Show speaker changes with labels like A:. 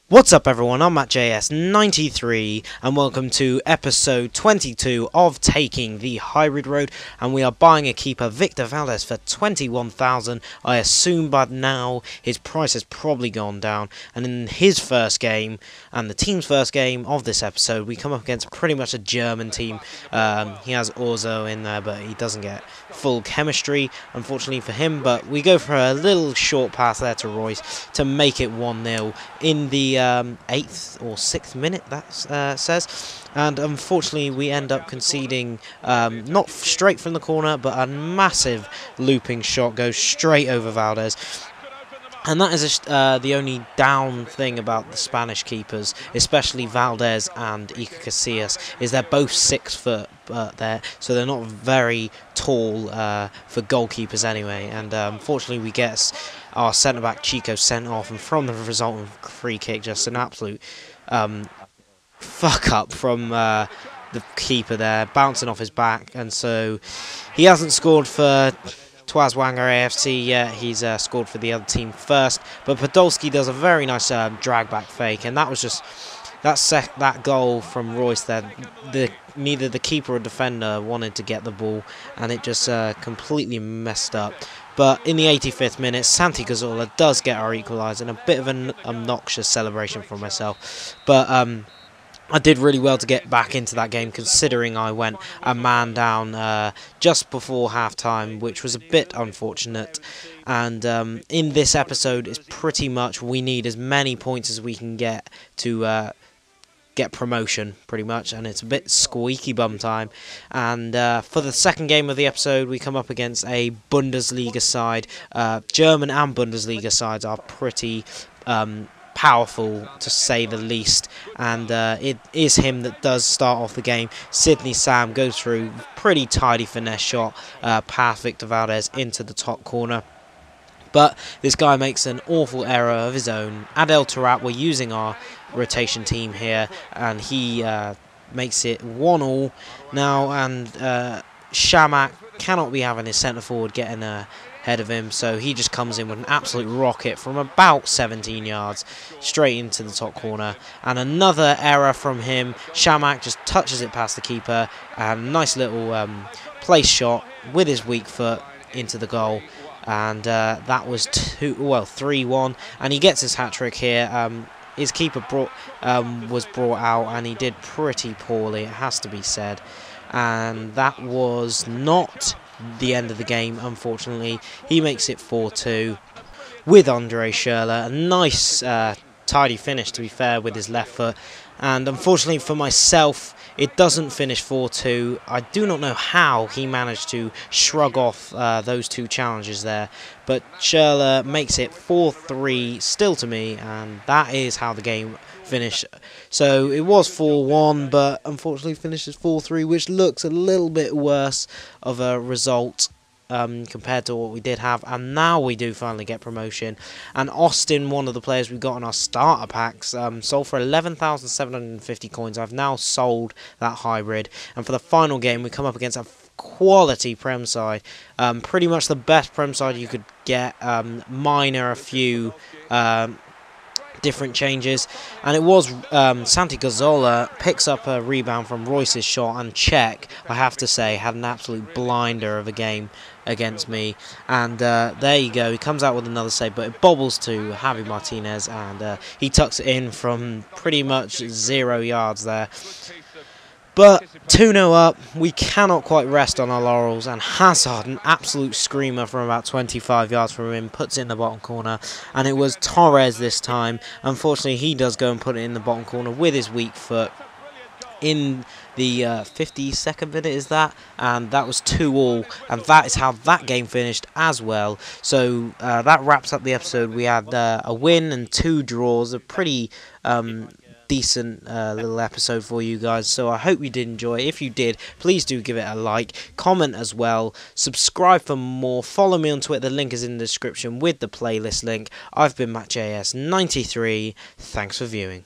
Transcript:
A: What's up everyone, I'm MattJS93 and welcome to episode 22 of Taking the Hybrid Road, and we are buying a keeper, Victor Valdez, for 21,000. I assume by now his price has probably gone down, and in his first game and the team's first game of this episode we come up against pretty much a German team. He has Orzo in there but he doesn't get full chemistry unfortunately for him, but we go for a little short pass there to Royce to make it 1-0 in the 8th or 6th minute, that says, and unfortunately we end up conceding, not straight from the corner, but a massive looping shot goes straight over Valdez. And that is the only down thing about the Spanish keepers, especially Valdez and Iker Casillas, is they're both 6 foot there, so they're not very tall for goalkeepers anyway. And unfortunately we get our centre-back Chico sent off, and from the resultant free kick, just an absolute fuck-up from the keeper there, bouncing off his back. And so he hasn't scored for Twazwanger AFC yet. He's scored for the other team first, but Podolski does a very nice drag back fake, and that was just that goal from Royce there. Neither the keeper or defender wanted to get the ball, and it just completely messed up. But in the 85th minute, Santi Cazorla does get our equaliser, and a bit of an obnoxious celebration from myself, but I did really well to get back into that game, considering I went a man down just before half-time, which was a bit unfortunate. And in this episode, it's pretty much we need as many points as we can get to get promotion, pretty much, and it's a bit squeaky bum time. And for the second game of the episode, we come up against a Bundesliga side. German and Bundesliga sides are pretty powerful, to say the least, and it is him that does start off the game. Sidney Sam goes through, pretty tidy finesse shot past Victor Valdez into the top corner, but this guy makes an awful error of his own. Adel Tarat, we're using our rotation team here, and he makes it 1-1 now, and Shamak cannot be having his centre forward getting ahead of him, so he just comes in with an absolute rocket from about 17 yards straight into the top corner, and another error from him. Shamak just touches it past the keeper, and nice little place shot with his weak foot into the goal, and that was 3-1, and he gets his hat-trick here. His keeper was brought out, and he did pretty poorly, it has to be said, and that was not the end of the game, unfortunately. He makes it 4-2 with Andre Schürrle. A nice tidy finish, to be fair, with his left foot, and unfortunately for myself it doesn't finish 4-2. I do not know how he managed to shrug off those two challenges there, but Schürrle makes it 4-3 still to me, and that is how the game finished. So it was 4-1, but unfortunately finishes 4-3, which looks a little bit worse of a result compared to what we did have. And now we do finally get promotion, and Austin, one of the players we got in our starter packs, sold for 11,750 coins. I've now sold that hybrid, and for the final game we come up against a quality Prem side, pretty much the best Prem side you could get, minor a few different changes, and it was Santi Cazorla picks up a rebound from Royce's shot, and Czech, I have to say, had an absolute blinder of a game against me, and there you go, he comes out with another save, but it bobbles to Javi Martinez, and he tucks it in from pretty much 0 yards there. But 2-0 up, we cannot quite rest on our laurels, and Hazard, an absolute screamer from about 25 yards from him, puts it in the bottom corner, and it was Torres this time. Unfortunately, he does go and put it in the bottom corner with his weak foot in the 52nd minute, is that? And that was 2-2, and that is how that game finished as well. So that wraps up the episode. We had a win and 2 draws, a pretty decent little episode for you guys, so I hope you did enjoy. If you did, please do give it a like, comment as well, subscribe for more, follow me on Twitter, the link is in the description with the playlist link. I've been MattJS93, thanks for viewing.